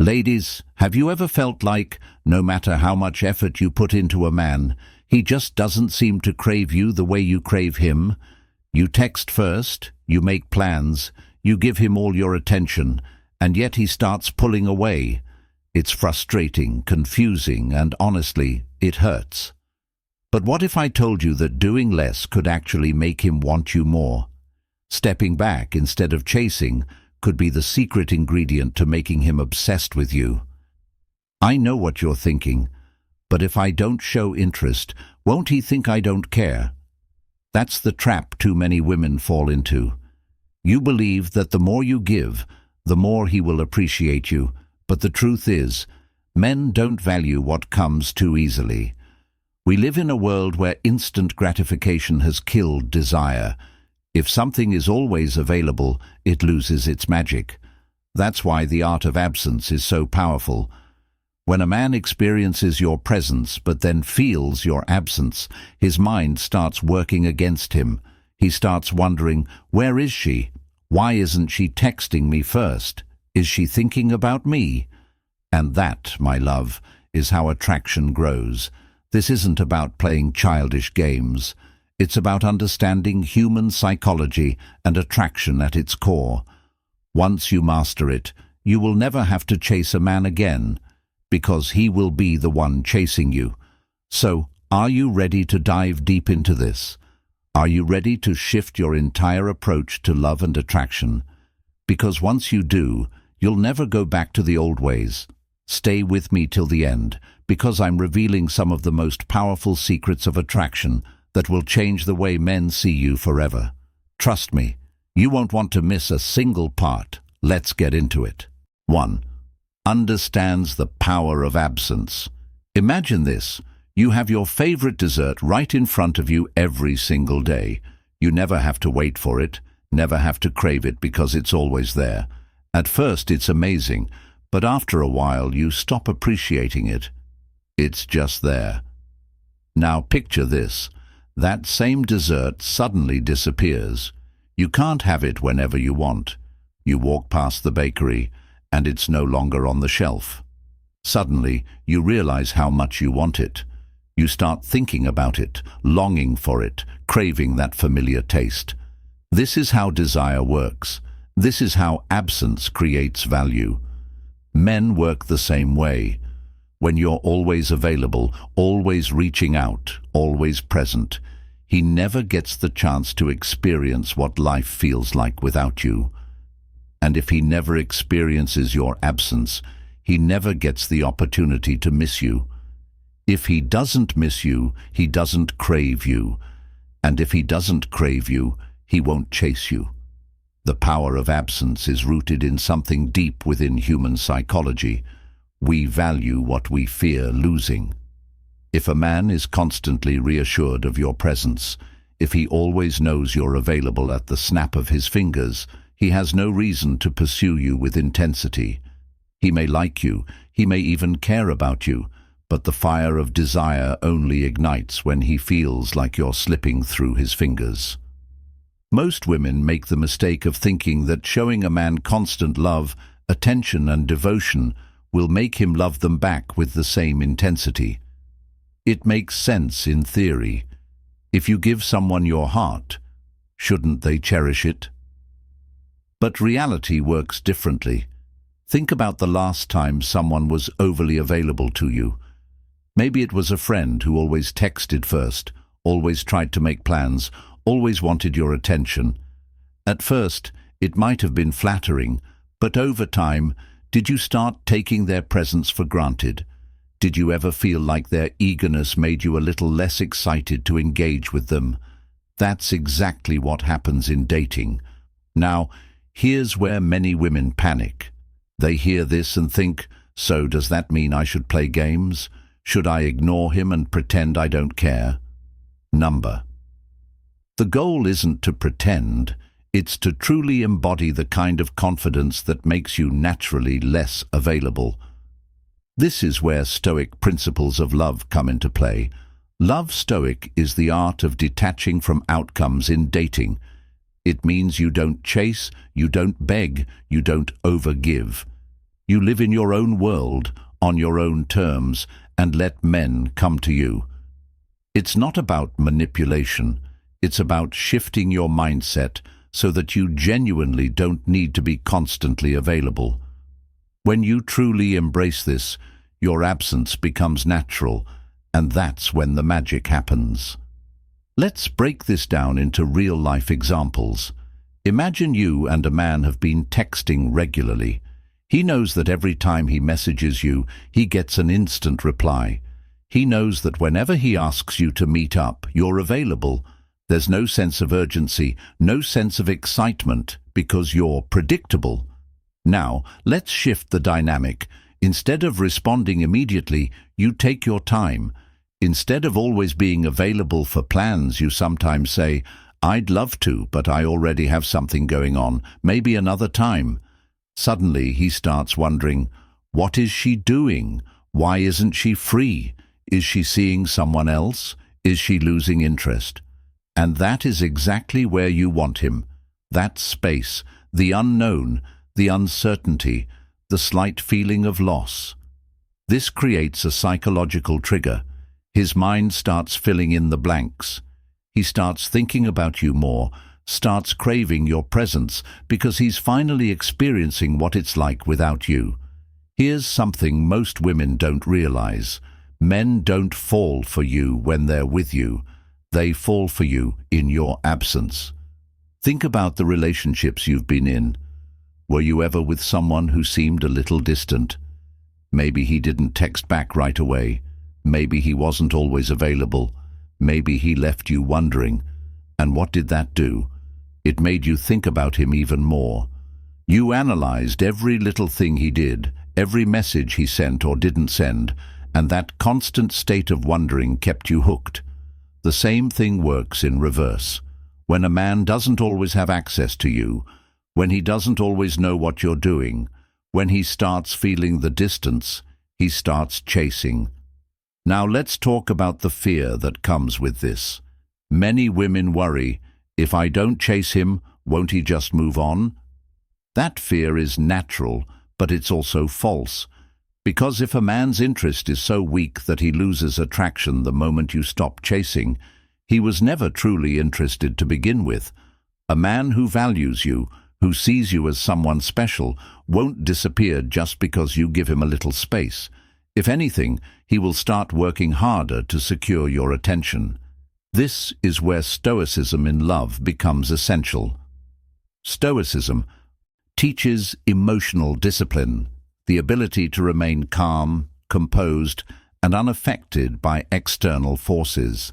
Ladies, have you ever felt like, no matter how much effort you put into a man, he just doesn't seem to crave you the way you crave him? You text first, you make plans, you give him all your attention, and yet he starts pulling away. It's frustrating, confusing, and honestly, it hurts. But what if I told you that doing less could actually make him want you more? Stepping back instead of chasing could be the secret ingredient to making him obsessed with you. I know what you're thinking, but if I don't show interest, won't he think I don't care? That's the trap too many women fall into. You believe that the more you give, the more he will appreciate you, but the truth is, men don't value what comes too easily. We live in a world where instant gratification has killed desire. If something is always available, it loses its magic. That's why the art of absence is so powerful. When a man experiences your presence but then feels your absence, his mind starts working against him. He starts wondering, where is she? Why isn't she texting me first? Is she thinking about me? And that, my love, is how attraction grows. This isn't about playing childish games. It's about understanding human psychology and attraction at its core. Once you master it, you will never have to chase a man again, because he will be the one chasing you. So, are you ready to dive deep into this? Are you ready to shift your entire approach to love and attraction? Because once you do, you'll never go back to the old ways. Stay with me till the end, because I'm revealing some of the most powerful secrets of attraction that will change the way men see you forever. Trust me, you won't want to miss a single part. Let's get into it. 1. Understands the power of absence. Imagine this. You have your favorite dessert right in front of you every single day. You never have to wait for it, never have to crave it because it's always there. At first it's amazing, but after a while you stop appreciating it. It's just there. Now picture this. That same dessert suddenly disappears. You can't have it whenever you want. You walk past the bakery, and it's no longer on the shelf. Suddenly, you realize how much you want it. You start thinking about it, longing for it, craving that familiar taste. This is how desire works. This is how absence creates value. Men work the same way. When you're always available, always reaching out, always present, he never gets the chance to experience what life feels like without you. And if he never experiences your absence, he never gets the opportunity to miss you. If he doesn't miss you, he doesn't crave you. And if he doesn't crave you, he won't chase you. The power of absence is rooted in something deep within human psychology. We value what we fear losing. If a man is constantly reassured of your presence, if he always knows you're available at the snap of his fingers, he has no reason to pursue you with intensity. He may like you, he may even care about you, but the fire of desire only ignites when he feels like you're slipping through his fingers. Most women make the mistake of thinking that showing a man constant love, attention and devotion will make him love them back with the same intensity. It makes sense in theory. If you give someone your heart, shouldn't they cherish it? But reality works differently. Think about the last time someone was overly available to you. Maybe it was a friend who always texted first, always tried to make plans, always wanted your attention. At first, it might have been flattering, but over time, did you start taking their presence for granted? Did you ever feel like their eagerness made you a little less excited to engage with them? That's exactly what happens in dating. Now, here's where many women panic. They hear this and think, so does that mean I should play games? Should I ignore him and pretend I don't care? The goal isn't to pretend, it's to truly embody the kind of confidence that makes you naturally less available. This is where Stoic principles of love come into play. Love Stoic is the art of detaching from outcomes in dating. It means you don't chase, you don't beg, you don't overgive. You live in your own world, on your own terms, and let men come to you. It's not about manipulation. It's about shifting your mindset so that you genuinely don't need to be constantly available. When you truly embrace this, your absence becomes natural, and that's when the magic happens. Let's break this down into real-life examples. Imagine you and a man have been texting regularly. He knows that every time he messages you, he gets an instant reply. He knows that whenever he asks you to meet up, you're available. There's no sense of urgency, no sense of excitement, because you're predictable. Now, let's shift the dynamic. Instead of responding immediately, you take your time. Instead of always being available for plans, you sometimes say, "I'd love to, but I already have something going on, maybe another time." Suddenly, he starts wondering, what is she doing? Why isn't she free? Is she seeing someone else? Is she losing interest? And that is exactly where you want him. That space, the unknown, the uncertainty, the slight feeling of loss. This creates a psychological trigger. His mind starts filling in the blanks. He starts thinking about you more, starts craving your presence because he's finally experiencing what it's like without you. Here's something most women don't realize. Men don't fall for you when they're with you. They fall for you in your absence. Think about the relationships you've been in. Were you ever with someone who seemed a little distant? Maybe he didn't text back right away. Maybe he wasn't always available. Maybe he left you wondering. And what did that do? It made you think about him even more. You analyzed every little thing he did, every message he sent or didn't send, and that constant state of wondering kept you hooked. The same thing works in reverse. When a man doesn't always have access to you, when he doesn't always know what you're doing, when he starts feeling the distance, he starts chasing. Now let's talk about the fear that comes with this. Many women worry, if I don't chase him, won't he just move on? That fear is natural, but it's also false. Because if a man's interest is so weak that he loses attraction the moment you stop chasing, he was never truly interested to begin with. A man who values you, who sees you as someone special, won't disappear just because you give him a little space. If anything, he will start working harder to secure your attention. This is where Stoicism in love becomes essential. Stoicism teaches emotional discipline, the ability to remain calm, composed, and unaffected by external forces.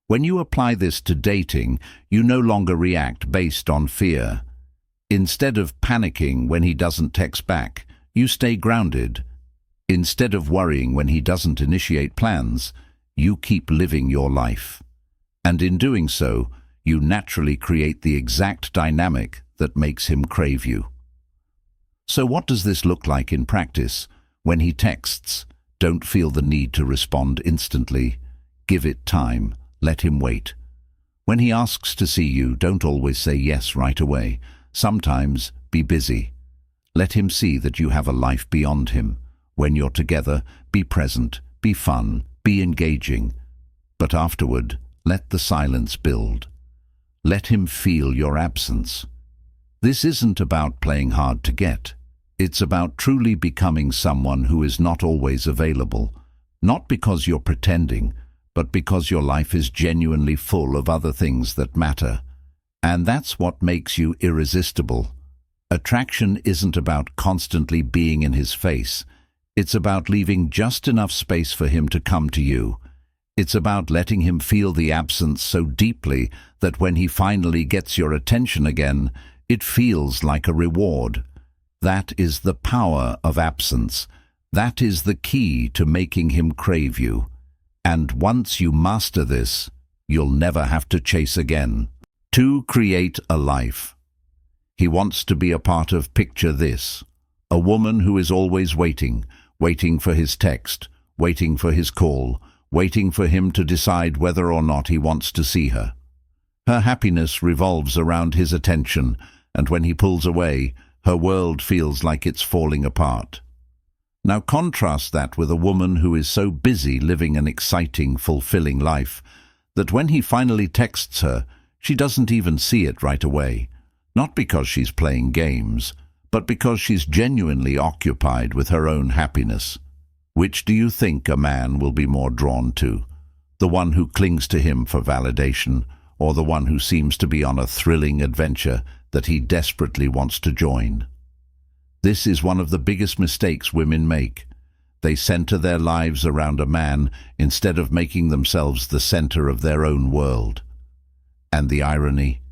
When you apply this to dating, you no longer react based on fear. Instead of panicking when he doesn't text back, you stay grounded. Instead of worrying when he doesn't initiate plans, you keep living your life. And in doing so, you naturally create the exact dynamic that makes him crave you. So what does this look like in practice? When he texts, don't feel the need to respond instantly. Give it time. Let him wait. When he asks to see you, don't always say yes right away. Sometimes be busy. Let him see that you have a life beyond him. When you're together, be present, be fun, be engaging. But afterward, let the silence build. Let him feel your absence. This isn't about playing hard to get. It's about truly becoming someone who is not always available. Not because you're pretending, but because your life is genuinely full of other things that matter. And that's what makes you irresistible. Attraction isn't about constantly being in his face. It's about leaving just enough space for him to come to you. It's about letting him feel the absence so deeply that when he finally gets your attention again, it feels like a reward. That is the power of absence. That is the key to making him crave you. And once you master this, you'll never have to chase again. To create a life. He wants to be a part of picture this. A woman who is always waiting for his text, waiting for his call, waiting for him to decide whether or not he wants to see her. Her happiness revolves around his attention, and when he pulls away, Her world feels like it's falling apart. Now contrast that with a woman who is so busy living an exciting, fulfilling life that when he finally texts her, she doesn't even see it right away. Not because she's playing games, but because she's genuinely occupied with her own happiness. Which do you think a man will be more drawn to? The one who clings to him for validation, or the one who seems to be on a thrilling adventure that he desperately wants to join? This is one of the biggest mistakes women make. They center their lives around a man instead of making themselves the center of their own world. And the irony?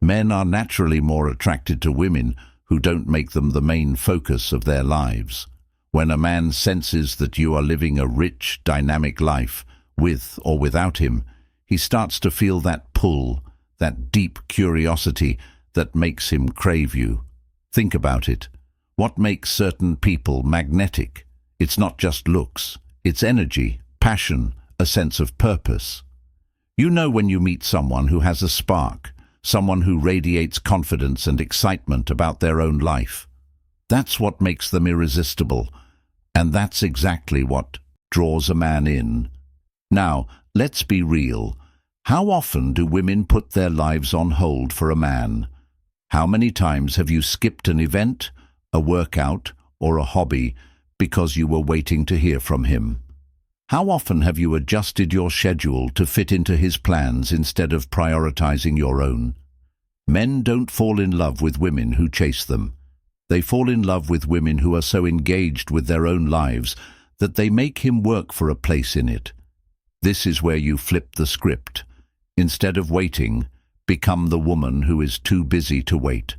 Men are naturally more attracted to women who don't make them the main focus of their lives. When a man senses that you are living a rich, dynamic life, with or without him, he starts to feel that pull, that deep curiosity that makes him crave you. Think about it. What makes certain people magnetic? It's not just looks. It's energy, passion, a sense of purpose. You know when you meet someone who has a spark, someone who radiates confidence and excitement about their own life. That's what makes them irresistible, and that's exactly what draws a man in. Now, let's be real. How often do women put their lives on hold for a man? How many times have you skipped an event, a workout, or a hobby because you were waiting to hear from him? How often have you adjusted your schedule to fit into his plans instead of prioritizing your own? Men don't fall in love with women who chase them. They fall in love with women who are so engaged with their own lives that they make him work for a place in it. This is where you flip the script. Instead of waiting, become the woman who is too busy to wait.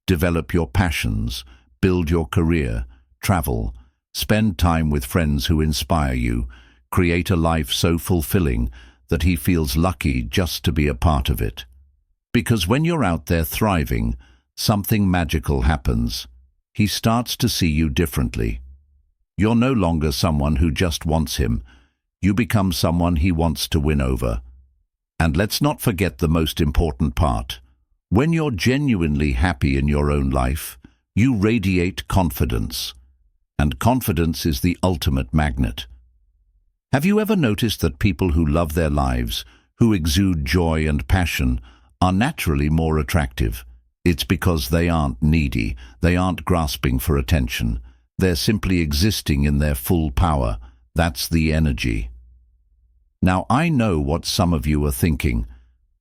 Develop your passions, build your career, travel, spend time with friends who inspire you, create a life so fulfilling that he feels lucky just to be a part of it. Because when you're out there thriving, something magical happens. He starts to see you differently. You're no longer someone who just wants him. You become someone he wants to win over. And let's not forget the most important part. When you're genuinely happy in your own life, you radiate confidence. And confidence is the ultimate magnet. Have you ever noticed that people who love their lives, who exude joy and passion, are naturally more attractive? It's because they aren't needy, they aren't grasping for attention. They're simply existing in their full power. That's the energy. Now I know what some of you are thinking,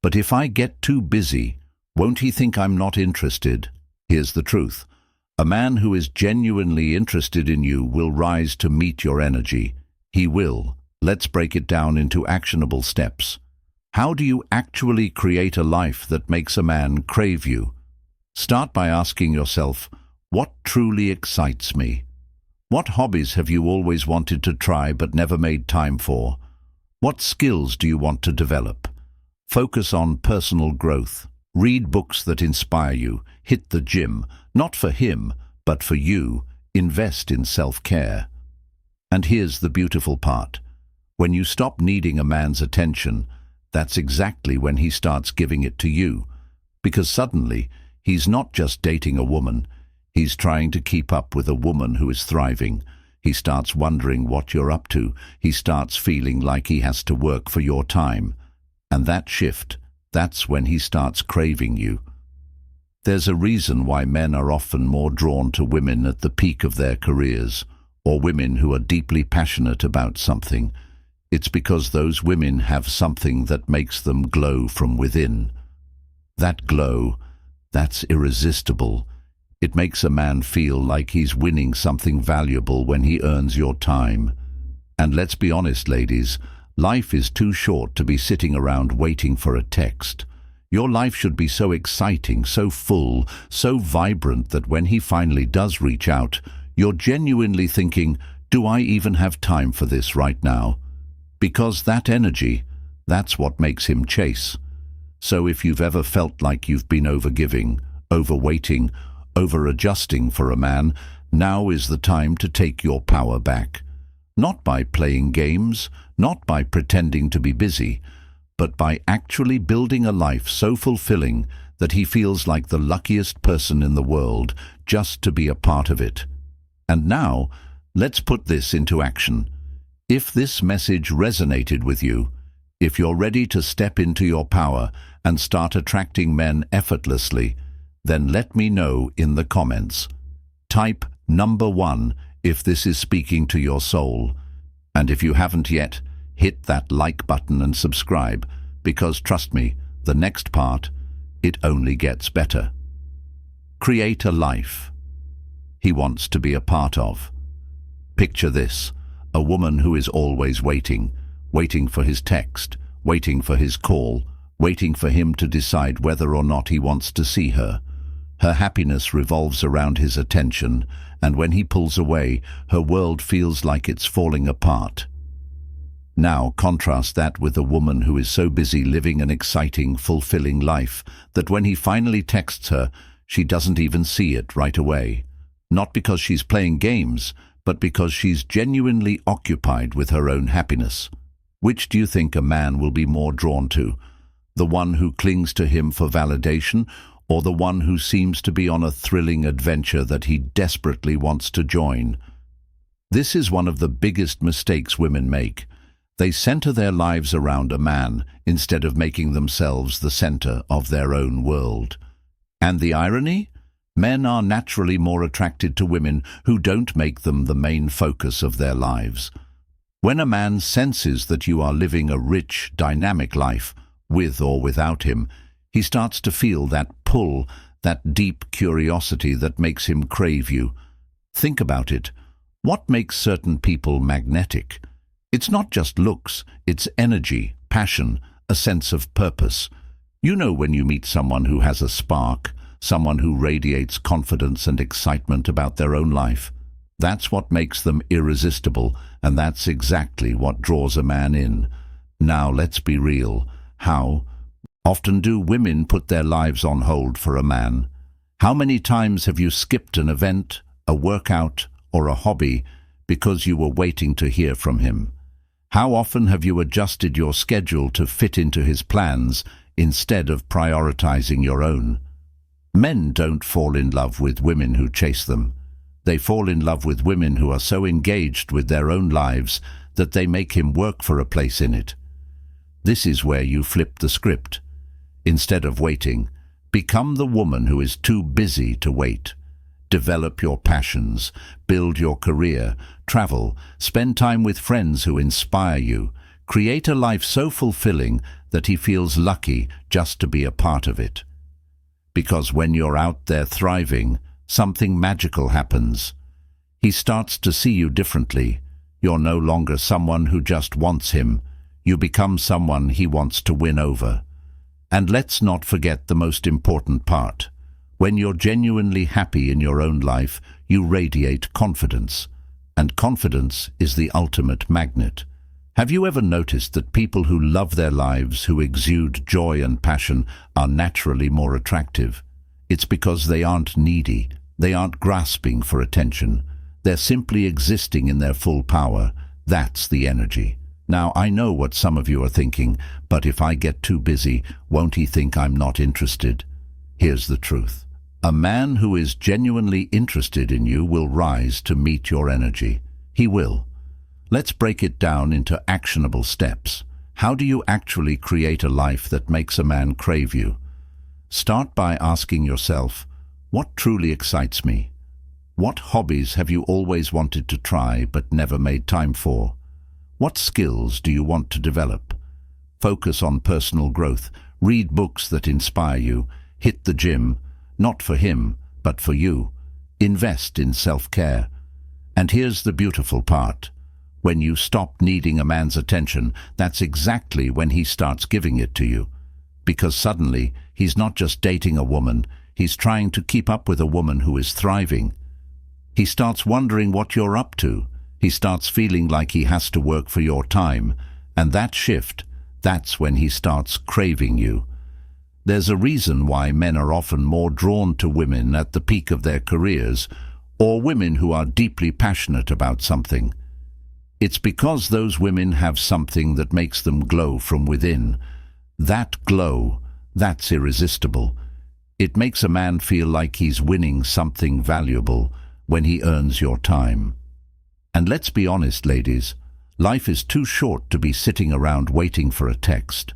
but if I get too busy, won't he think I'm not interested? Here's the truth. A man who is genuinely interested in you will rise to meet your energy. He will. Let's break it down into actionable steps. How do you actually create a life that makes a man crave you? Start by asking yourself, what truly excites me? What hobbies have you always wanted to try but never made time for? What skills do you want to develop? Focus on personal growth. Read books that inspire you. Hit the gym, not for him, but for you. Invest in self-care. And here's the beautiful part. When you stop needing a man's attention, that's exactly when he starts giving it to you. Because suddenly, he's not just dating a woman, he's trying to keep up with a woman who is thriving. He starts wondering what you're up to. He starts feeling like he has to work for your time. And that shift, that's when he starts craving you. There's a reason why men are often more drawn to women at the peak of their careers, or women who are deeply passionate about something. It's because those women have something that makes them glow from within. That glow, that's irresistible. It makes a man feel like he's winning something valuable when he earns your time. And let's be honest, ladies, life is too short to be sitting around waiting for a text. Your life should be so exciting, so full, so vibrant that when he finally does reach out, you're genuinely thinking, do I even have time for this right now? Because that energy, that's what makes him chase. So if you've ever felt like you've been overgiving, overwaiting, over-adjusting for a man, now is the time to take your power back. Not by playing games, not by pretending to be busy, but by actually building a life so fulfilling that he feels like the luckiest person in the world just to be a part of it. And now, let's put this into action. If this message resonated with you, if you're ready to step into your power and start attracting men effortlessly, then let me know in the comments. Type number 1 if this is speaking to your soul. And if you haven't yet, hit that like button and subscribe, because trust me, the next part, it only gets better. Create a life he wants to be a part of. Picture this, a woman who is always waiting for his text, waiting for his call, waiting for him to decide whether or not he wants to see her. Her happiness revolves around his attention, and when he pulls away, her world feels like it's falling apart. Now contrast that with a woman who is so busy living an exciting, fulfilling life that when he finally texts her, she doesn't even see it right away. Not because she's playing games, but because she's genuinely occupied with her own happiness. Which do you think a man will be more drawn to? The one who clings to him for validation, or the one who seems to be on a thrilling adventure that he desperately wants to join? This is one of the biggest mistakes women make. They center their lives around a man instead of making themselves the center of their own world. And the irony? Men are naturally more attracted to women who don't make them the main focus of their lives. When a man senses that you are living a rich, dynamic life, with or without him, he starts to feel that pull, that deep curiosity that makes him crave you. Think about it. What makes certain people magnetic? It's not just looks, it's energy, passion, a sense of purpose. You know when you meet someone who has a spark, someone who radiates confidence and excitement about their own life. That's what makes them irresistible, and that's exactly what draws a man in. Now let's be real. How often do women put their lives on hold for a man? How many times have you skipped an event, a workout, or a hobby because you were waiting to hear from him? How often have you adjusted your schedule to fit into his plans instead of prioritizing your own? Men don't fall in love with women who chase them. They fall in love with women who are so engaged with their own lives that they make him work for a place in it. This is where you flip the script. Instead of waiting, become the woman who is too busy to wait. Develop your passions, build your career, travel, spend time with friends who inspire you. Create a life so fulfilling that he feels lucky just to be a part of it. Because when you're out there thriving, something magical happens. He starts to see you differently. You're no longer someone who just wants him. You become someone he wants to win over. And let's not forget the most important part. When you're genuinely happy in your own life, you radiate confidence. And confidence is the ultimate magnet. Have you ever noticed that people who love their lives, who exude joy and passion, are naturally more attractive? It's because they aren't needy. They aren't grasping for attention. They're simply existing in their full power. That's the energy. Now, I know what some of you are thinking, but if I get too busy, won't he think I'm not interested? Here's the truth. A man who is genuinely interested in you will rise to meet your energy. He will. Let's break it down into actionable steps. How do you actually create a life that makes a man crave you? Start by asking yourself, what truly excites me? What hobbies have you always wanted to try but never made time for? What skills do you want to develop? Focus on personal growth. Read books that inspire you. Hit the gym, not for him, but for you. Invest in self-care. And here's the beautiful part. When you stop needing a man's attention, that's exactly when he starts giving it to you. Because suddenly, he's not just dating a woman, he's trying to keep up with a woman who is thriving. He starts wondering what you're up to. He starts feeling like he has to work for your time. And that shift, that's when he starts craving you. There's a reason why men are often more drawn to women at the peak of their careers, or women who are deeply passionate about something. It's because those women have something that makes them glow from within. That glow, that's irresistible. It makes a man feel like he's winning something valuable when he earns your time. And let's be honest, ladies, life is too short to be sitting around waiting for a text.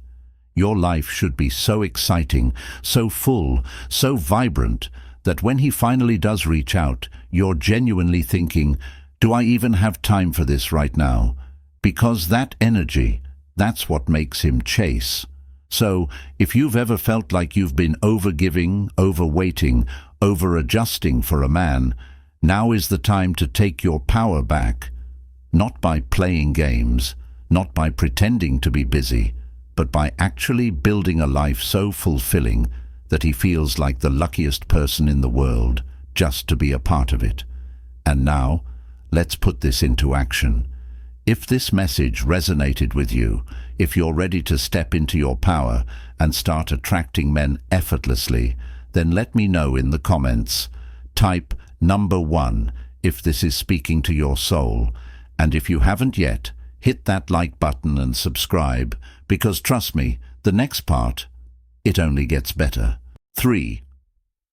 Your life should be so exciting, so full, so vibrant, that when he finally does reach out, you're genuinely thinking, do I even have time for this right now? Because that energy, that's what makes him chase. So, if you've ever felt like you've been overgiving, overwaiting, over-adjusting for a man, now is the time to take your power back. Not by playing games, not by pretending to be busy, but by actually building a life so fulfilling that he feels like the luckiest person in the world just to be a part of it. And now, let's put this into action. If this message resonated with you, if you're ready to step into your power and start attracting men effortlessly, then let me know in the comments. Type number 1 if this is speaking to your soul. And if you haven't yet, hit that like button and subscribe, because trust me, the next part, it only gets better. 3.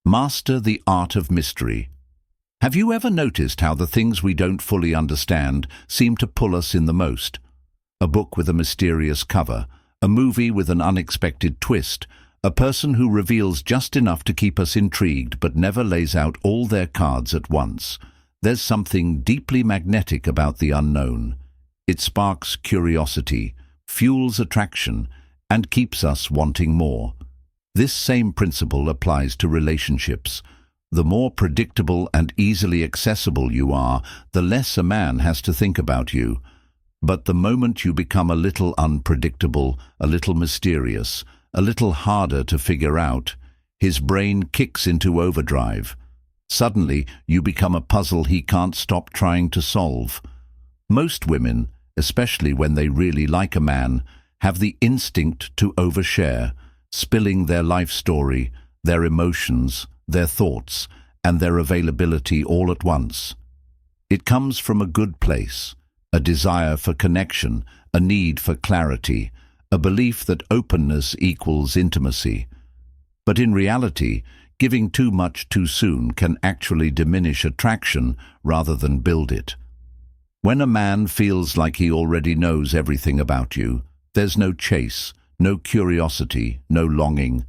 Master the art of mystery. Have you ever noticed how the things we don't fully understand seem to pull us in the most? A book with a mysterious cover, a movie with an unexpected twist, a person who reveals just enough to keep us intrigued but never lays out all their cards at once. There's something deeply magnetic about the unknown. It sparks curiosity, fuels attraction, and keeps us wanting more. This same principle applies to relationships. The more predictable and easily accessible you are, the less a man has to think about you. But the moment you become a little unpredictable, a little mysterious, a little harder to figure out, his brain kicks into overdrive. Suddenly, you become a puzzle he can't stop trying to solve. Most women, especially when they really like a man, have the instinct to overshare, spilling their life story, their emotions, their thoughts, and their availability all at once. It comes from a good place, a desire for connection, a need for clarity, a belief that openness equals intimacy. But in reality, giving too much too soon can actually diminish attraction rather than build it. When a man feels like he already knows everything about you, there's no chase, no curiosity, no longing.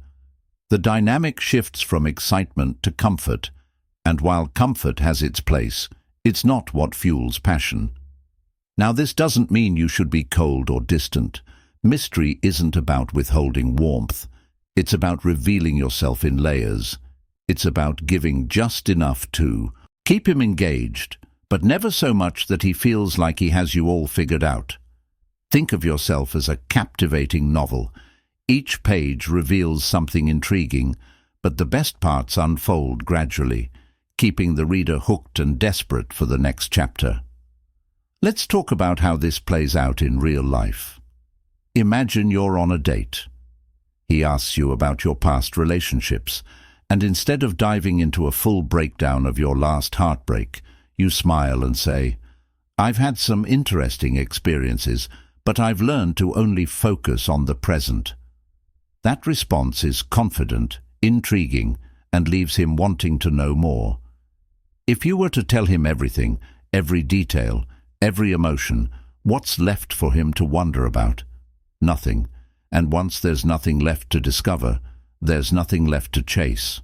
The dynamic shifts from excitement to comfort, and while comfort has its place, it's not what fuels passion. Now, this doesn't mean you should be cold or distant. Mystery isn't about withholding warmth. It's about revealing yourself in layers. It's about giving just enough to keep him engaged, but never so much that he feels like he has you all figured out. Think of yourself as a captivating novel. Each page reveals something intriguing, but the best parts unfold gradually, keeping the reader hooked and desperate for the next chapter. Let's talk about how this plays out in real life. Imagine you're on a date. He asks you about your past relationships, and instead of diving into a full breakdown of your last heartbreak, you smile and say, "I've had some interesting experiences, but I've learned to only focus on the present." That response is confident, intriguing, and leaves him wanting to know more. If you were to tell him everything, every detail, every emotion, what's left for him to wonder about? Nothing. And once there's nothing left to discover, there's nothing left to chase.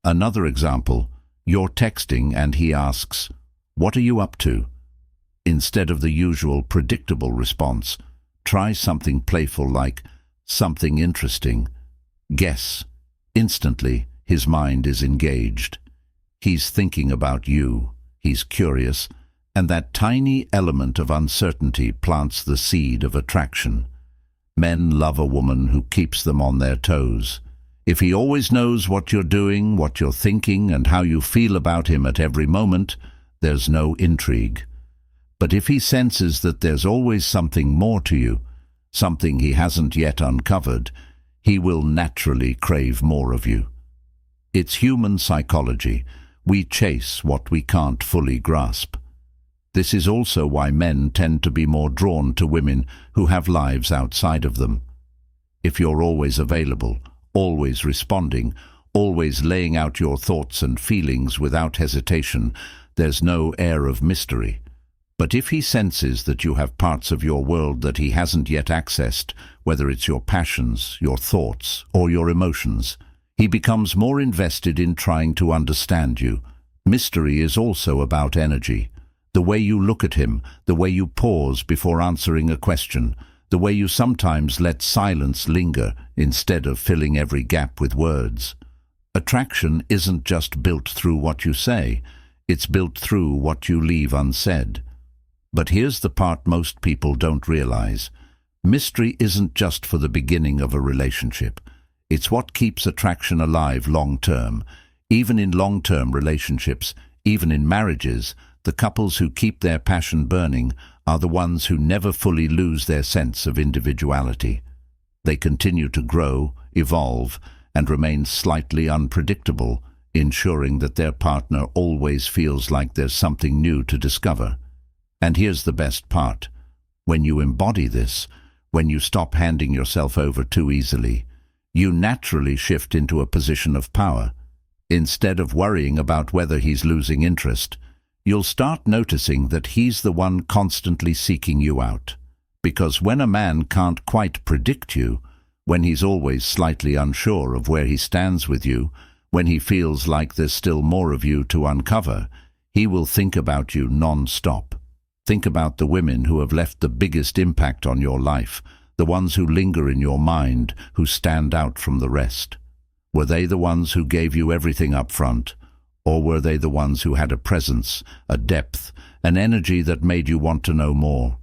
Another example, you're texting and he asks, "What are you up to?" Instead of the usual predictable response, try something playful like, "Something interesting." Guess. Instantly, his mind is engaged. He's thinking about you. He's curious. And that tiny element of uncertainty plants the seed of attraction. Men love a woman who keeps them on their toes. If he always knows what you're doing, what you're thinking, and how you feel about him at every moment, there's no intrigue. But if he senses that there's always something more to you, something he hasn't yet uncovered, he will naturally crave more of you. It's human psychology. We chase what we can't fully grasp. This is also why men tend to be more drawn to women who have lives outside of them. If you're always available, always responding, always laying out your thoughts and feelings without hesitation, there's no air of mystery. But if he senses that you have parts of your world that he hasn't yet accessed, whether it's your passions, your thoughts, or your emotions, he becomes more invested in trying to understand you. Mystery is also about energy. The way you look at him, the way you pause before answering a question, the way you sometimes let silence linger instead of filling every gap with words. Attraction isn't just built through what you say, it's built through what you leave unsaid. But here's the part most people don't realize. Mystery isn't just for the beginning of a relationship. It's what keeps attraction alive long-term. Even in long-term relationships, even in marriages, the couples who keep their passion burning are the ones who never fully lose their sense of individuality. They continue to grow, evolve, and remain slightly unpredictable, ensuring that their partner always feels like there's something new to discover. And here's the best part. When you embody this, when you stop handing yourself over too easily, you naturally shift into a position of power. Instead of worrying about whether he's losing interest, you'll start noticing that he's the one constantly seeking you out. Because when a man can't quite predict you, when he's always slightly unsure of where he stands with you, when he feels like there's still more of you to uncover, he will think about you non-stop. Think about the women who have left the biggest impact on your life, the ones who linger in your mind, who stand out from the rest. Were they the ones who gave you everything up front? Or were they the ones who had a presence, a depth, an energy that made you want to know more?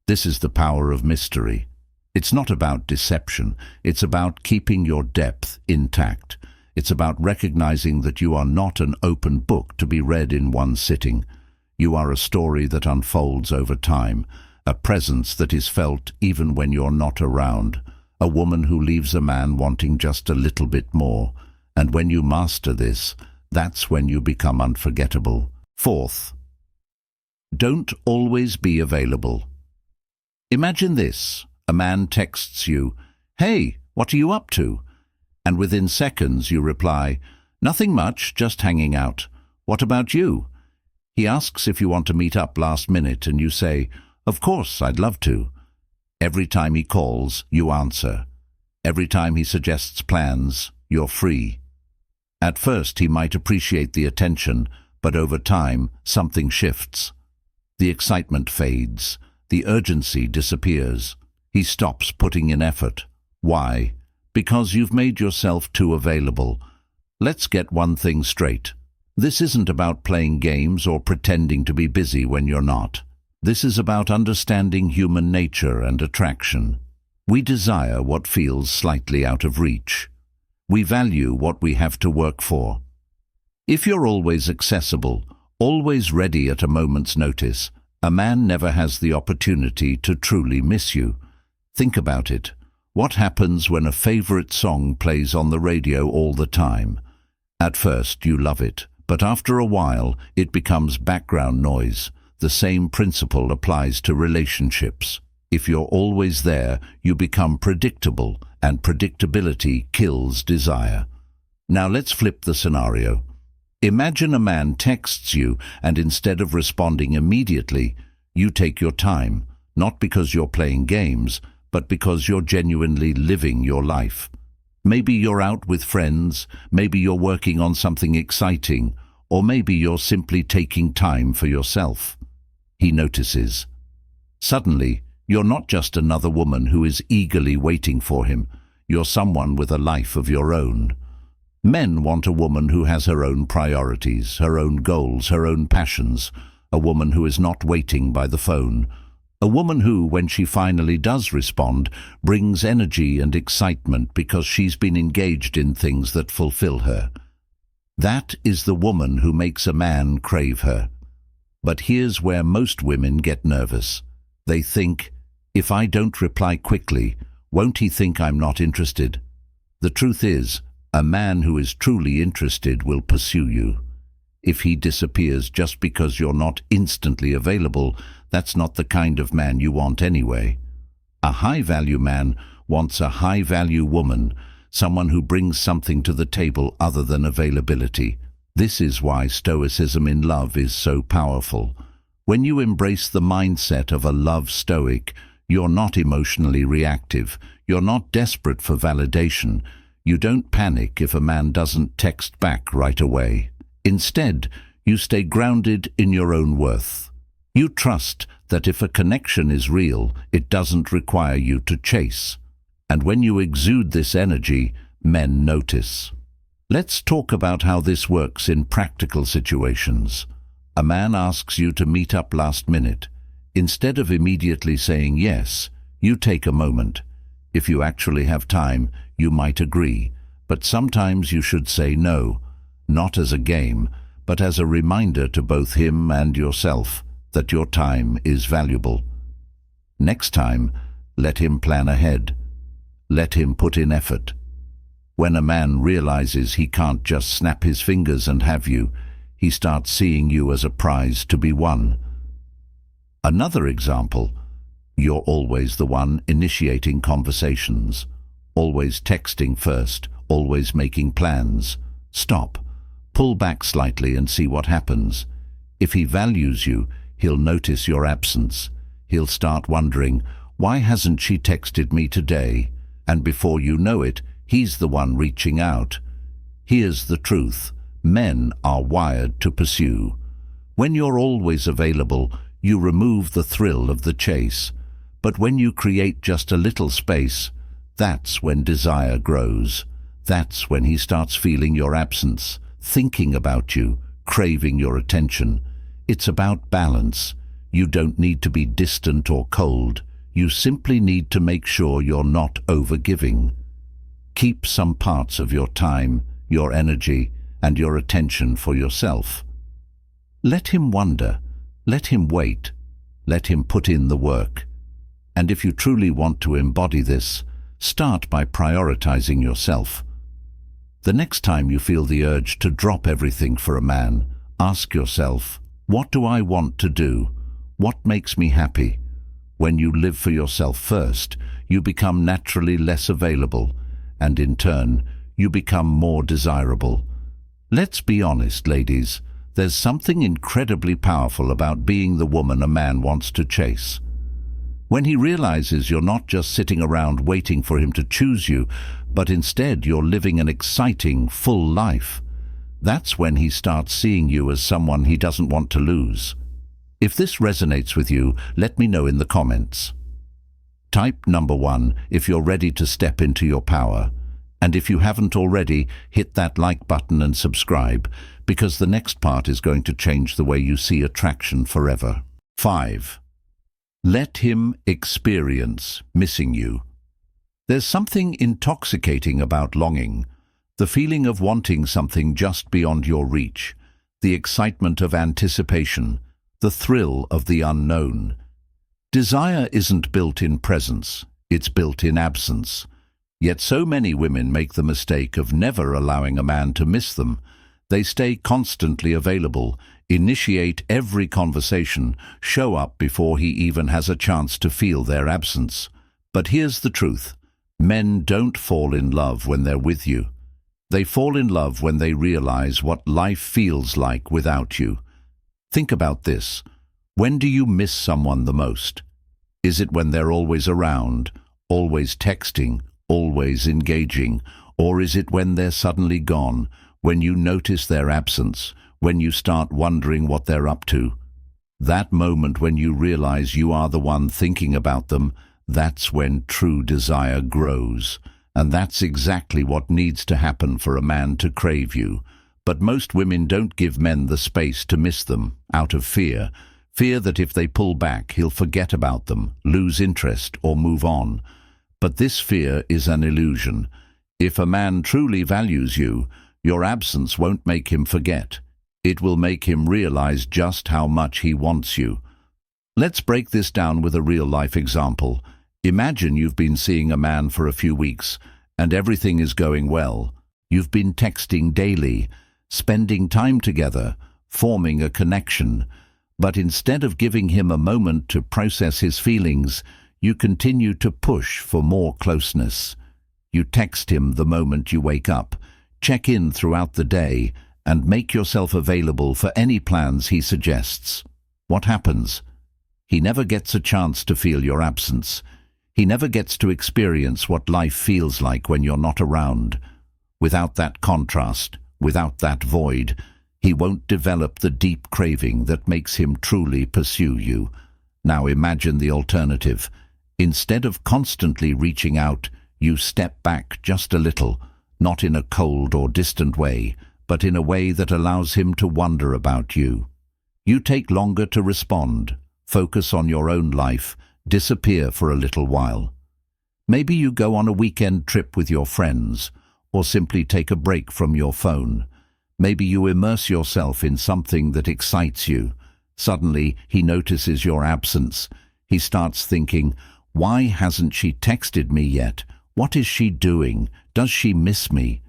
This is the power of mystery. It's not about deception, it's about keeping your depth intact. It's about recognizing that you are not an open book to be read in one sitting. You are a story that unfolds over time, a presence that is felt even when you're not around, a woman who leaves a man wanting just a little bit more. And when you master this, that's when you become unforgettable. Fourth, don't always be available. Imagine this. A man texts you, "Hey, what are you up to?" And within seconds you reply, "Nothing much, just hanging out. What about you?" He asks if you want to meet up last minute and you say, "Of course, I'd love to." Every time he calls, you answer. Every time he suggests plans, you're free. At first he might appreciate the attention, but over time something shifts. The excitement fades. The urgency disappears. He stops putting in effort. Why? Because you've made yourself too available. Let's get one thing straight. This isn't about playing games or pretending to be busy when you're not. This is about understanding human nature and attraction. We desire what feels slightly out of reach. We value what we have to work for. If you're always accessible, always ready at a moment's notice, a man never has the opportunity to truly miss you. Think about it. What happens when a favorite song plays on the radio all the time? At first you love it, but after a while it becomes background noise. The same principle applies to relationships. If you're always there, you become predictable, and predictability kills desire. Now let's flip the scenario. Imagine a man texts you, and instead of responding immediately, you take your time, not because you're playing games, but because you're genuinely living your life. Maybe you're out with friends, maybe you're working on something exciting, or maybe you're simply taking time for yourself. He notices. Suddenly, you're not just another woman who is eagerly waiting for him. You're someone with a life of your own. Men want a woman who has her own priorities, her own goals, her own passions. A woman who is not waiting by the phone. A woman who, when she finally does respond, brings energy and excitement because she's been engaged in things that fulfill her. That is the woman who makes a man crave her. But here's where most women get nervous. They think, if I don't reply quickly, won't he think I'm not interested? The truth is, a man who is truly interested will pursue you. If he disappears just because you're not instantly available, that's not the kind of man you want anyway. A high-value man wants a high-value woman, someone who brings something to the table other than availability. This is why Stoicism in love is so powerful. When you embrace the mindset of a love Stoic, you're not emotionally reactive. You're not desperate for validation. You don't panic if a man doesn't text back right away. Instead, you stay grounded in your own worth. You trust that if a connection is real, it doesn't require you to chase. And when you exude this energy, men notice. Let's talk about how this works in practical situations. A man asks you to meet up last minute. Instead of immediately saying yes, you take a moment. If you actually have time, you might agree, but sometimes you should say no, not as a game, but as a reminder to both him and yourself that your time is valuable. Next time, let him plan ahead. Let him put in effort. When a man realizes he can't just snap his fingers and have you, he starts seeing you as a prize to be won. Another example, you're always the one initiating conversations, always texting first, always making plans. Stop, pull back slightly and see what happens. If he values you, he'll notice your absence. He'll start wondering, why hasn't she texted me today? And before you know it, he's the one reaching out. Here's the truth. Men are wired to pursue. When you're always available, you remove the thrill of the chase. But when you create just a little space, that's when desire grows. That's when he starts feeling your absence, thinking about you, craving your attention. It's about balance. You don't need to be distant or cold. You simply need to make sure you're not overgiving. Keep some parts of your time, your energy, and your attention for yourself. Let him wonder. Let him wait. Let him put in the work. And if you truly want to embody this, start by prioritizing yourself. The next time you feel the urge to drop everything for a man, ask yourself, what do I want to do? What makes me happy? When you live for yourself first, you become naturally less available, and in turn, you become more desirable. Let's be honest, ladies. There's something incredibly powerful about being the woman a man wants to chase. When he realizes you're not just sitting around waiting for him to choose you, but instead you're living an exciting, full life, that's when he starts seeing you as someone he doesn't want to lose. If this resonates with you, let me know in the comments. Type number 1 if you're ready to step into your power. And if you haven't already, hit that like button and subscribe, because the next part is going to change the way you see attraction forever. 5. Let him experience missing you. There's something intoxicating about longing, the feeling of wanting something just beyond your reach, the excitement of anticipation, the thrill of the unknown. Desire isn't built in presence, it's built in absence. Yet so many women make the mistake of never allowing a man to miss them. They stay constantly available, initiate every conversation, show up before he even has a chance to feel their absence. But here's the truth. Men don't fall in love when they're with you. They fall in love when they realize what life feels like without you. Think about this. When do you miss someone the most? Is it when they're always around, always texting, always engaging, or is it when they're suddenly gone, when you notice their absence, when you start wondering what they're up to? That moment when you realize you are the one thinking about them, that's when true desire grows. And that's exactly what needs to happen for a man to crave you. But most women don't give men the space to miss them, out of fear. Fear that if they pull back, he'll forget about them, lose interest, or move on. But this fear is an illusion. If a man truly values you, your absence won't make him forget. It will make him realize just how much he wants you. Let's break this down with a real-life example. Imagine you've been seeing a man for a few weeks, and everything is going well. You've been texting daily, spending time together, forming a connection. But instead of giving him a moment to process his feelings, you continue to push for more closeness. You text him the moment you wake up, check in throughout the day, and make yourself available for any plans he suggests. What happens? He never gets a chance to feel your absence. He never gets to experience what life feels like when you're not around. Without that contrast, without that void, he won't develop the deep craving that makes him truly pursue you. Now imagine the alternative. Instead of constantly reaching out, you step back just a little, not in a cold or distant way, but in a way that allows him to wonder about you. You take longer to respond, focus on your own life, disappear for a little while. Maybe you go on a weekend trip with your friends, or simply take a break from your phone. Maybe you immerse yourself in something that excites you. Suddenly, he notices your absence. He starts thinking, why hasn't she texted me yet? What is she doing? Does she miss me?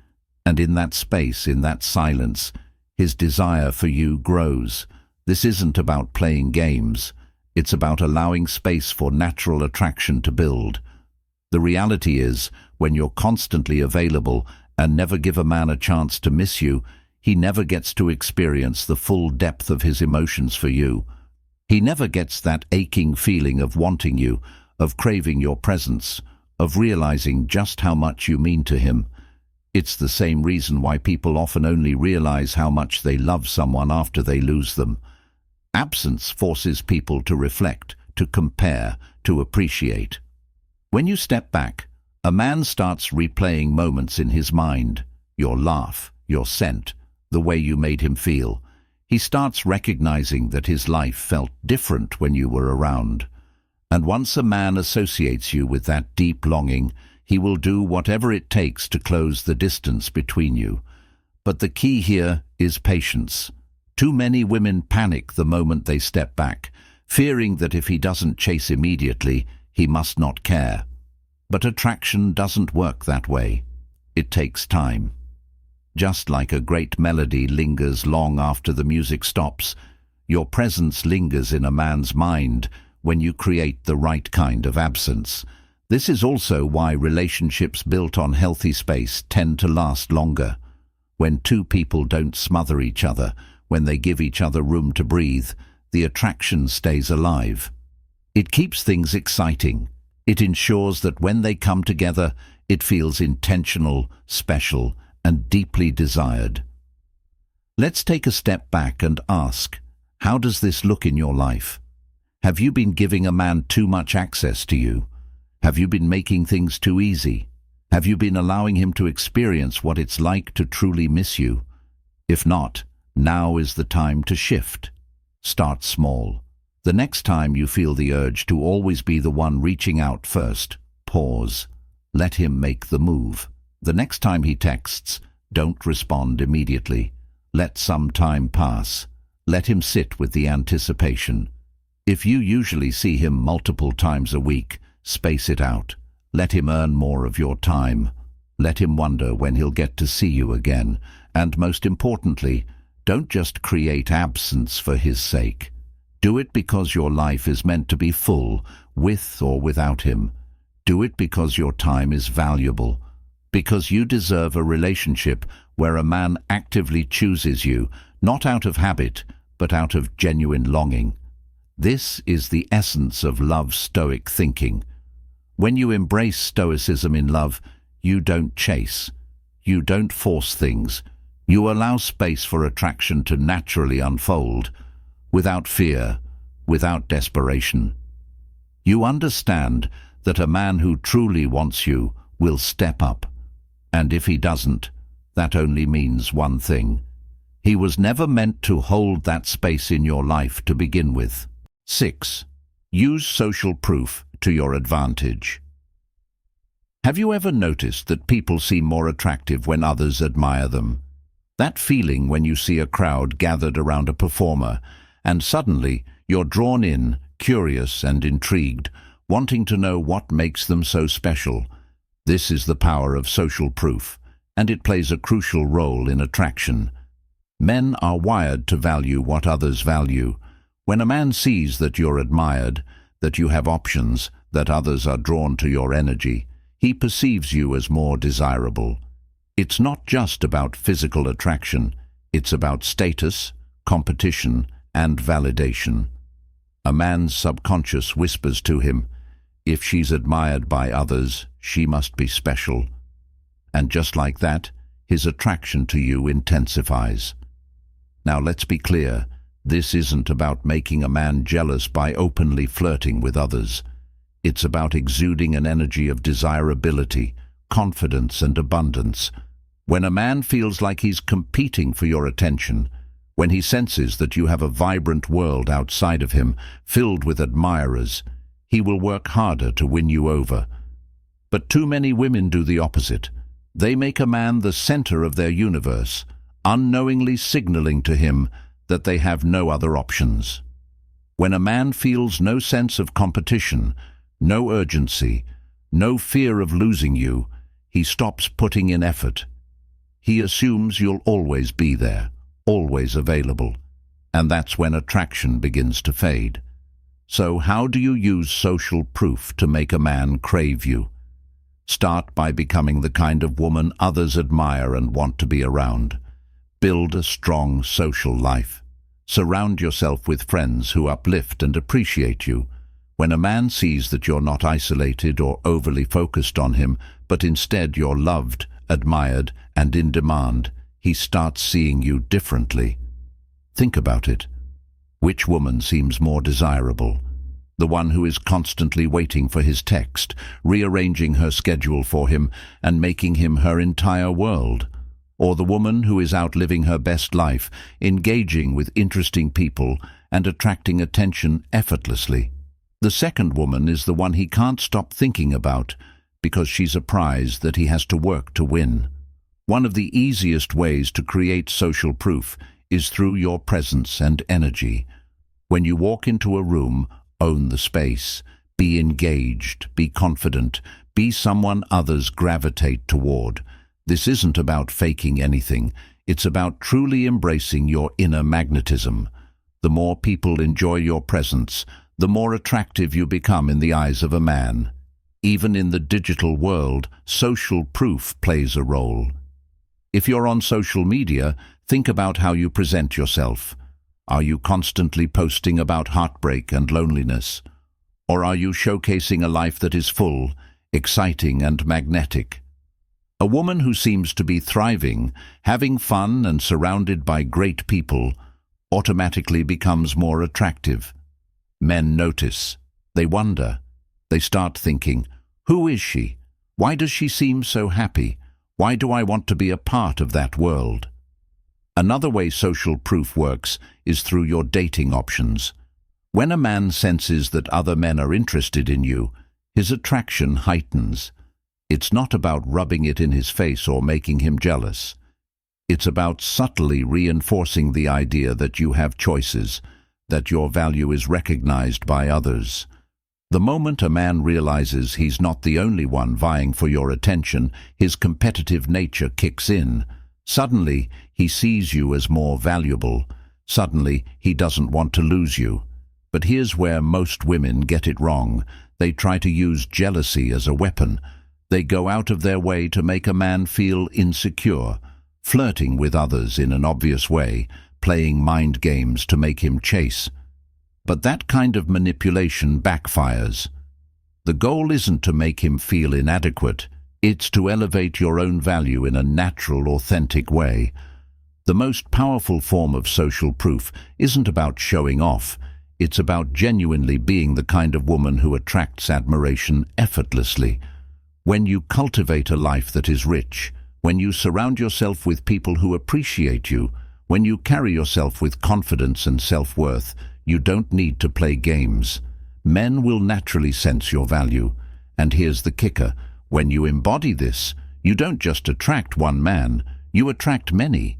And in that space, in that silence, his desire for you grows. This isn't about playing games. It's about allowing space for natural attraction to build. The reality is, when you're constantly available and never give a man a chance to miss you, he never gets to experience the full depth of his emotions for you. He never gets that aching feeling of wanting you, of craving your presence, of realizing just how much you mean to him. It's the same reason why people often only realize how much they love someone after they lose them. Absence forces people to reflect, to compare, to appreciate. When you step back, a man starts replaying moments in his mind, your laugh, your scent, the way you made him feel. He starts recognizing that his life felt different when you were around. And once a man associates you with that deep longing, he will do whatever it takes to close the distance between you. But the key here is patience. Too many women panic the moment they step back, fearing that if he doesn't chase immediately, he must not care. But attraction doesn't work that way. It takes time. Just like a great melody lingers long after the music stops, your presence lingers in a man's mind when you create the right kind of absence. This is also why relationships built on healthy space tend to last longer. When two people don't smother each other, when they give each other room to breathe, the attraction stays alive. It keeps things exciting. It ensures that when they come together, it feels intentional, special, and deeply desired. Let's take a step back and ask, how does this look in your life? Have you been giving a man too much access to you? Have you been making things too easy? Have you been allowing him to experience what it's like to truly miss you? If not, now is the time to shift. Start small. The next time you feel the urge to always be the one reaching out first, pause. Let him make the move. The next time he texts, don't respond immediately. Let some time pass. Let him sit with the anticipation. If you usually see him multiple times a week, space it out. Let him earn more of your time. Let him wonder when he'll get to see you again. And most importantly, don't just create absence for his sake. Do it because your life is meant to be full, with or without him. Do it because your time is valuable. Because you deserve a relationship where a man actively chooses you, not out of habit, but out of genuine longing. This is the essence of love's Stoic thinking. When you embrace Stoicism in love, you don't chase. You don't force things. You allow space for attraction to naturally unfold, without fear, without desperation. You understand that a man who truly wants you will step up. And if he doesn't, that only means one thing. He was never meant to hold that space in your life to begin with. 6. Use social proof to your advantage. Have you ever noticed that people seem more attractive when others admire them? That feeling when you see a crowd gathered around a performer, and suddenly you're drawn in, curious and intrigued, wanting to know what makes them so special. This is the power of social proof, and it plays a crucial role in attraction. Men are wired to value what others value. When a man sees that you're admired, that you have options, that others are drawn to your energy, he perceives you as more desirable. It's not just about physical attraction, it's about status, competition, and validation. A man's subconscious whispers to him, if she's admired by others, she must be special. And just like that, his attraction to you intensifies. Now let's be clear, this isn't about making a man jealous by openly flirting with others. It's about exuding an energy of desirability, confidence, and abundance. When a man feels like he's competing for your attention, when he senses that you have a vibrant world outside of him, filled with admirers, he will work harder to win you over. But too many women do the opposite. They make a man the center of their universe, unknowingly signaling to him that they have no other options. When a man feels no sense of competition, no urgency, no fear of losing you, he stops putting in effort. He assumes you'll always be there, always available, and that's when attraction begins to fade. So how do you use social proof to make a man crave you? Start by becoming the kind of woman others admire and want to be around. Build a strong social life. Surround yourself with friends who uplift and appreciate you. When a man sees that you're not isolated or overly focused on him, but instead you're loved, admired, and in demand, he starts seeing you differently. Think about it. Which woman seems more desirable? The one who is constantly waiting for his text, rearranging her schedule for him, and making him her entire world? Or the woman who is out living her best life, engaging with interesting people, and attracting attention effortlessly? The second woman is the one he can't stop thinking about, because she's a prize that he has to work to win. One of the easiest ways to create social proof is through your presence and energy. When you walk into a room, own the space. Be engaged, be confident, be someone others gravitate toward. This isn't about faking anything, it's about truly embracing your inner magnetism. The more people enjoy your presence, the more attractive you become in the eyes of a man. Even in the digital world, social proof plays a role. If you're on social media, think about how you present yourself. Are you constantly posting about heartbreak and loneliness? Or are you showcasing a life that is full, exciting, and magnetic? A woman who seems to be thriving, having fun, and surrounded by great people automatically becomes more attractive. Men notice. They wonder. They start thinking, who is she? Why does she seem so happy? Why do I want to be a part of that world? Another way social proof works is through your dating options. When a man senses that other men are interested in you, his attraction heightens. It's not about rubbing it in his face or making him jealous. It's about subtly reinforcing the idea that you have choices, that your value is recognized by others. The moment a man realizes he's not the only one vying for your attention, his competitive nature kicks in. Suddenly, he sees you as more valuable. Suddenly, he doesn't want to lose you. But here's where most women get it wrong. They try to use jealousy as a weapon. They go out of their way to make a man feel insecure, flirting with others in an obvious way, playing mind games to make him chase. But that kind of manipulation backfires. The goal isn't to make him feel inadequate. It's to elevate your own value in a natural, authentic way. The most powerful form of social proof isn't about showing off. It's about genuinely being the kind of woman who attracts admiration effortlessly. When you cultivate a life that is rich, when you surround yourself with people who appreciate you, when you carry yourself with confidence and self-worth, you don't need to play games. Men will naturally sense your value. And here's the kicker. When you embody this, you don't just attract one man, you attract many.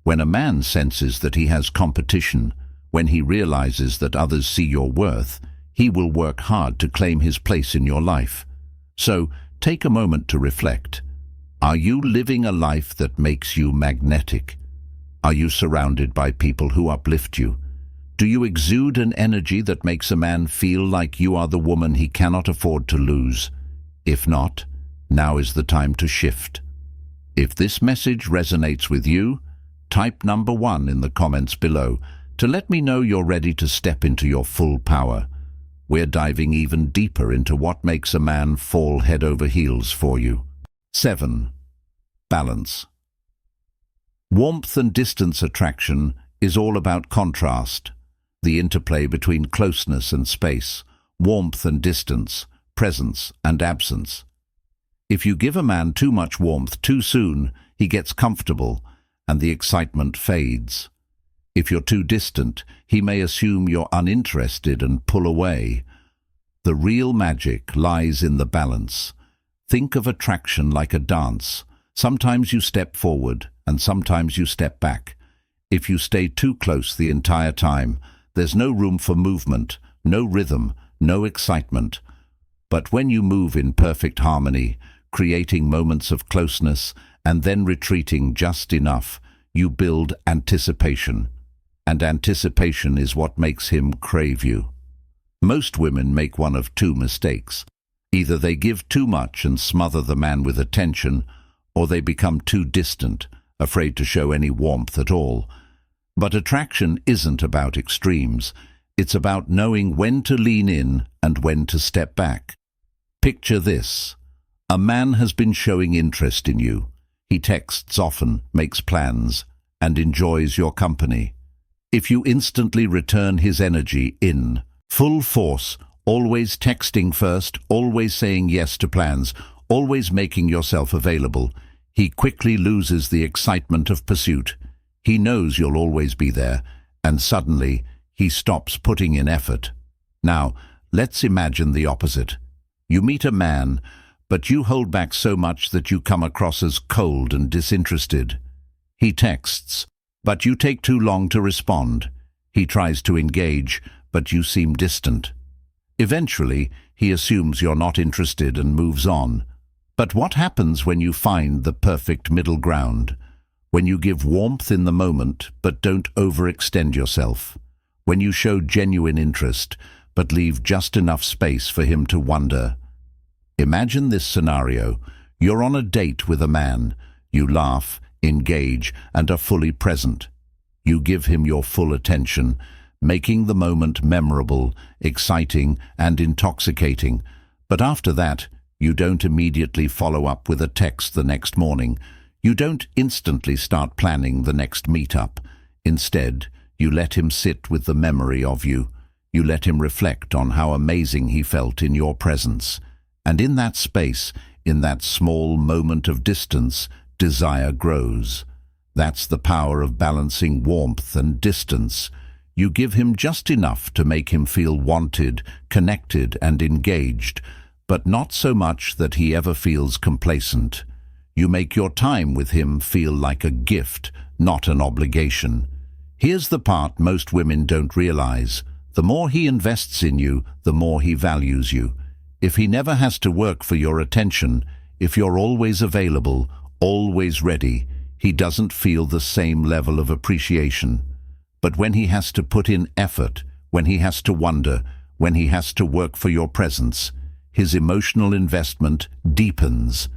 When a man senses that he has competition, when he realizes that others see your worth, he will work hard to claim his place in your life. So, take a moment to reflect. Are you living a life that makes you magnetic? Are you surrounded by people who uplift you? Do you exude an energy that makes a man feel like you are the woman he cannot afford to lose? If not, Now is the time to shift. If this message resonates with you, type number 1 in the comments below to let me know you're ready to step into your full power. We're diving even deeper into what makes a man fall head over heels for you. 7. Balance. Warmth and distance attraction is all about contrast, the interplay between closeness and space, warmth and distance, presence and absence. If you give a man too much warmth too soon, he gets comfortable and the excitement fades. If you're too distant, he may assume you're uninterested and pull away. The real magic lies in the balance. Think of attraction like a dance. Sometimes you step forward and sometimes you step back. If you stay too close the entire time, there's no room for movement, no rhythm, no excitement. But when you move in perfect harmony, creating moments of closeness and then retreating just enough, you build anticipation. And anticipation is what makes him crave you. Most women make one of 2 mistakes. Either they give too much and smother the man with attention, or they become too distant, afraid to show any warmth at all. But attraction isn't about extremes. It's about knowing when to lean in and when to step back. Picture this. A man has been showing interest in you. He texts often, makes plans, and enjoys your company. If you instantly return his energy in full force, always texting first, always saying yes to plans, always making yourself available, he quickly loses the excitement of pursuit. He knows you'll always be there, and suddenly he stops putting in effort. Now, let's imagine the opposite. You meet a man, but you hold back so much that you come across as cold and disinterested. He texts, but you take too long to respond. He tries to engage, but you seem distant. Eventually, he assumes you're not interested and moves on. But what happens when you find the perfect middle ground? When you give warmth in the moment, but don't overextend yourself? When you show genuine interest, but leave just enough space for him to wonder? Imagine this scenario. You're on a date with a man. You laugh, engage, and are fully present. You give him your full attention, making the moment memorable, exciting, and intoxicating. But after that, you don't immediately follow up with a text the next morning. You don't instantly start planning the next meetup. Instead, you let him sit with the memory of you. You let him reflect on how amazing he felt in your presence. And in that space, in that small moment of distance, desire grows. That's the power of balancing warmth and distance. You give him just enough to make him feel wanted, connected, and engaged, but not so much that he ever feels complacent. You make your time with him feel like a gift, not an obligation. Here's the part most women don't realize. The more he invests in you, the more he values you. If he never has to work for your attention, if you're always available, always ready, he doesn't feel the same level of appreciation. But when he has to put in effort, when he has to wonder, when he has to work for your presence, his emotional investment deepens.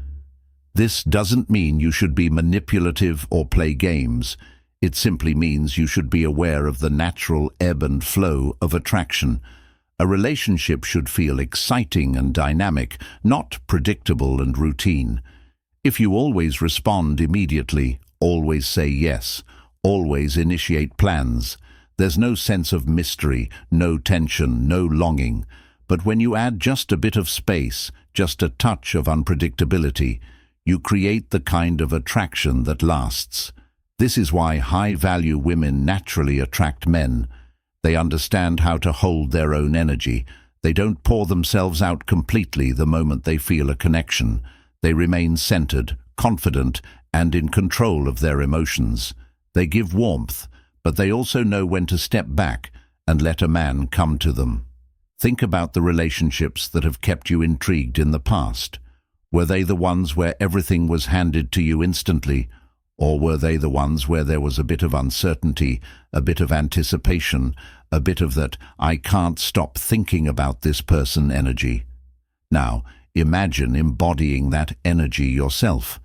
This doesn't mean you should be manipulative or play games. It simply means you should be aware of the natural ebb and flow of attraction. A relationship should feel exciting and dynamic, not predictable and routine. If you always respond immediately, always say yes, always initiate plans, there's no sense of mystery, no tension, no longing. But when you add just a bit of space, just a touch of unpredictability, you create the kind of attraction that lasts. This is why high-value women naturally attract men. They understand how to hold their own energy. They don't pour themselves out completely the moment they feel a connection. They remain centered, confident, and in control of their emotions. They give warmth, but they also know when to step back and let a man come to them. Think about the relationships that have kept you intrigued in the past. Were they the ones where everything was handed to you instantly, or were they the ones where there was a bit of uncertainty, a bit of anticipation, a bit of that "I can't stop thinking about this person" energy? Now, imagine embodying that energy yourself.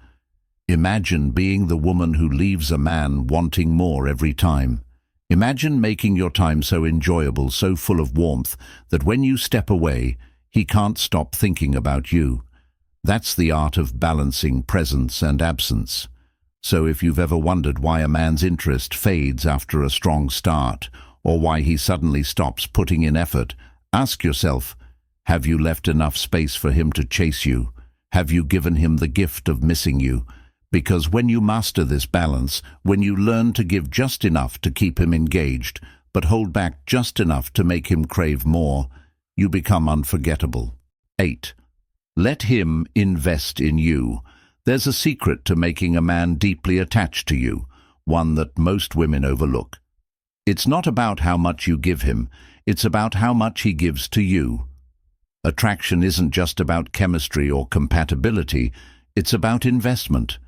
Imagine being the woman who leaves a man wanting more every time. Imagine making your time so enjoyable, so full of warmth, that when you step away, he can't stop thinking about you. That's the art of balancing presence and absence. So if you've ever wondered why a man's interest fades after a strong start, or why he suddenly stops putting in effort, ask yourself, have you left enough space for him to chase you? Have you given him the gift of missing you? Because when you master this balance, when you learn to give just enough to keep him engaged, but hold back just enough to make him crave more, you become unforgettable. 8. Let him invest in you. There's a secret to making a man deeply attached to you, one that most women overlook. It's not about how much you give him, it's about how much he gives to you. Attraction isn't just about chemistry or compatibility, it's about investment.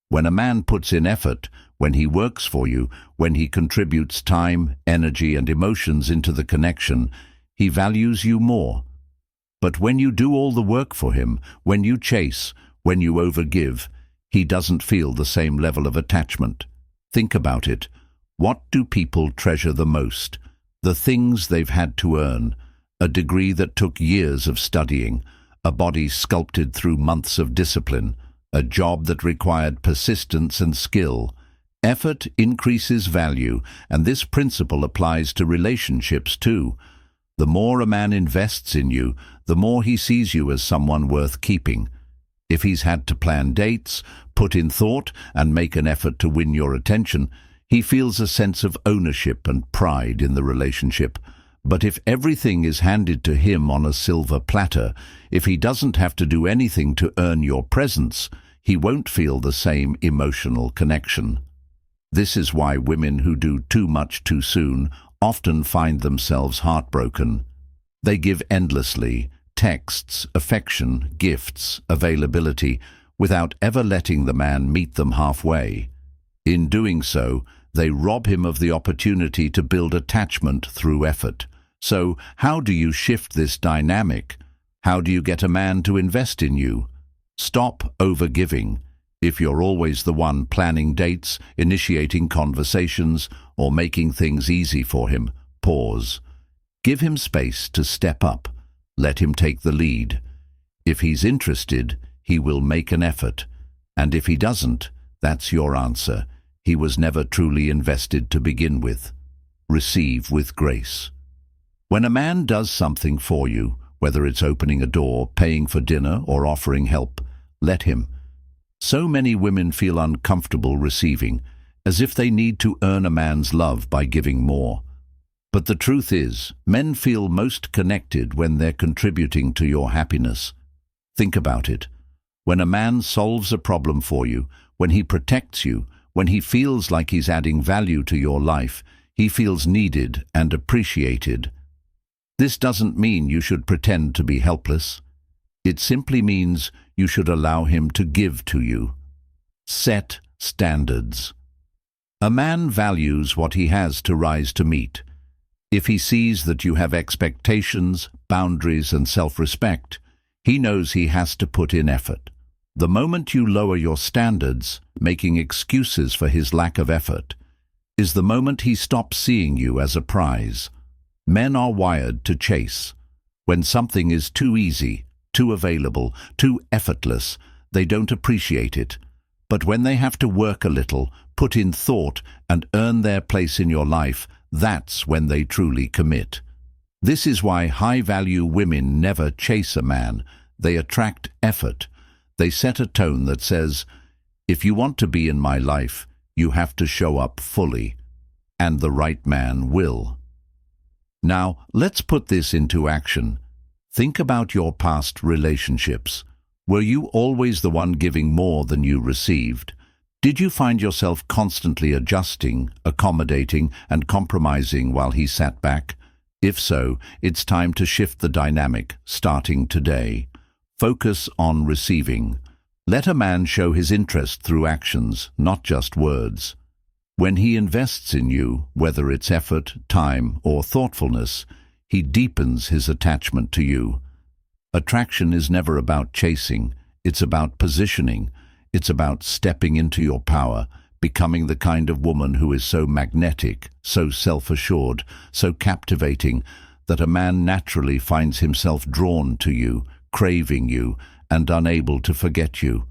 When a man puts in effort, when he works for you, when he contributes time, energy, and emotions into the connection, he values you more. But when you do all the work for him, when you chase, when you overgive, he doesn't feel the same level of attachment. Think about it. What do people treasure the most? The things they've had to earn, a degree that took years of studying, a body sculpted through months of discipline, a job that required persistence and skill. Effort increases value, and this principle applies to relationships too. The more a man invests in you, the more he sees you as someone worth keeping. If he's had to plan dates, put in thought, and make an effort to win your attention, he feels a sense of ownership and pride in the relationship. But if everything is handed to him on a silver platter, if he doesn't have to do anything to earn your presence, he won't feel the same emotional connection. This is why women who do too much too soon often find themselves heartbroken. They give endlessly, texts, affection, gifts, availability, without ever letting the man meet them halfway. In doing so, they rob him of the opportunity to build attachment through effort. So, how do you shift this dynamic? How do you get a man to invest in you? Stop overgiving. If you're always the one planning dates, initiating conversations, or making things easy for him, pause. Give him space to step up. Let him take the lead. If he's interested, he will make an effort. And if he doesn't, that's your answer. He was never truly invested to begin with. Receive with grace. When a man does something for you, whether it's opening a door, paying for dinner, or offering help, let him. So many women feel uncomfortable receiving, as if they need to earn a man's love by giving more. But the truth is, men feel most connected when they're contributing to your happiness. Think about it. When a man solves a problem for you, when he protects you, when he feels like he's adding value to your life, he feels needed and appreciated. This doesn't mean you should pretend to be helpless. It simply means you should allow him to give to you. Set standards. A man values what he has to rise to meet. If he sees that you have expectations, boundaries, and self-respect, he knows he has to put in effort. The moment you lower your standards, making excuses for his lack of effort, is the moment he stops seeing you as a prize. Men are wired to chase. When something is too easy, too available, too effortless, they don't appreciate it. But when they have to work a little, put in thought, and earn their place in your life, that's when they truly commit. This is why high-value women never chase a man. They attract effort. They set a tone that says, if you want to be in my life, you have to show up fully. And the right man will. Now, let's put this into action. Think about your past relationships. Were you always the one giving more than you received? Did you find yourself constantly adjusting, accommodating, and compromising while he sat back? If so, it's time to shift the dynamic, starting today. Focus on receiving. Let a man show his interest through actions, not just words. When he invests in you, whether it's effort, time, or thoughtfulness, he deepens his attachment to you. Attraction is never about chasing. It's about positioning. It's about stepping into your power, becoming the kind of woman who is so magnetic, so self-assured, so captivating, that a man naturally finds himself drawn to you, craving you, and unable to forget you.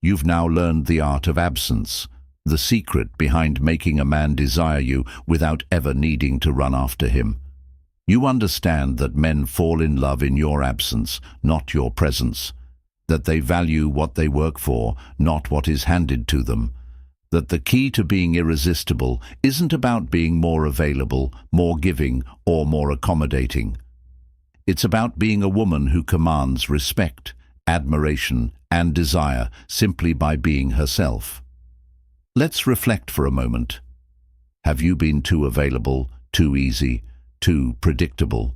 You've now learned the art of absence, the secret behind making a man desire you without ever needing to run after him. You understand that men fall in love in your absence, not your presence. That they value what they work for, not what is handed to them. That the key to being irresistible isn't about being more available, more giving, or more accommodating. It's about being a woman who commands respect, admiration, and desire simply by being herself. Let's reflect for a moment. Have you been too available, too easy, too predictable?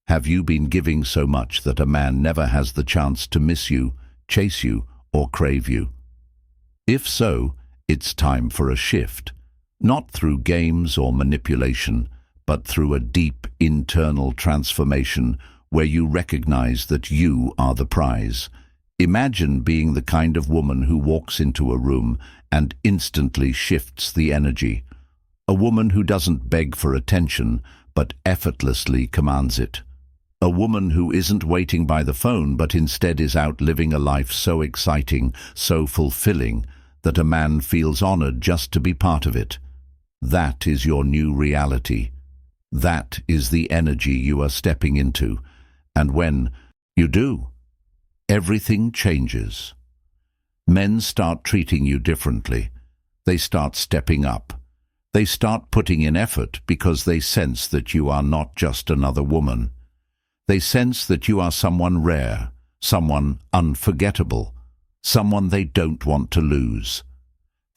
Have you been giving so much that a man never has the chance to miss you, chase you, or crave you? If so, it's time for a shift. Not through games or manipulation, but through a deep internal transformation where you recognize that you are the prize. Imagine being the kind of woman who walks into a room and instantly shifts the energy. A woman who doesn't beg for attention, but effortlessly commands it. A woman who isn't waiting by the phone, but instead is out living a life so exciting, so fulfilling, that a man feels honored just to be part of it. That is your new reality. That is the energy you are stepping into. And when you do, everything changes. Men start treating you differently. They start stepping up. They start putting in effort because they sense that you are not just another woman. They sense that you are someone rare, someone unforgettable, someone they don't want to lose.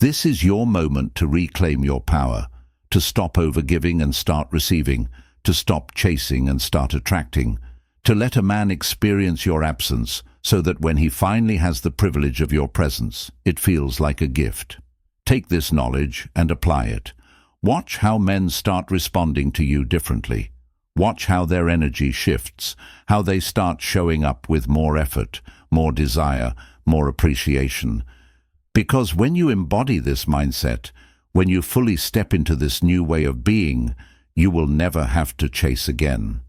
This is your moment to reclaim your power, to stop overgiving and start receiving, to stop chasing and start attracting, to let a man experience your absence so that when he finally has the privilege of your presence, it feels like a gift. Take this knowledge and apply it. Watch how men start responding to you differently. Watch how their energy shifts, how they start showing up with more effort, more desire, more appreciation. Because when you embody this mindset, when you fully step into this new way of being, you will never have to chase again.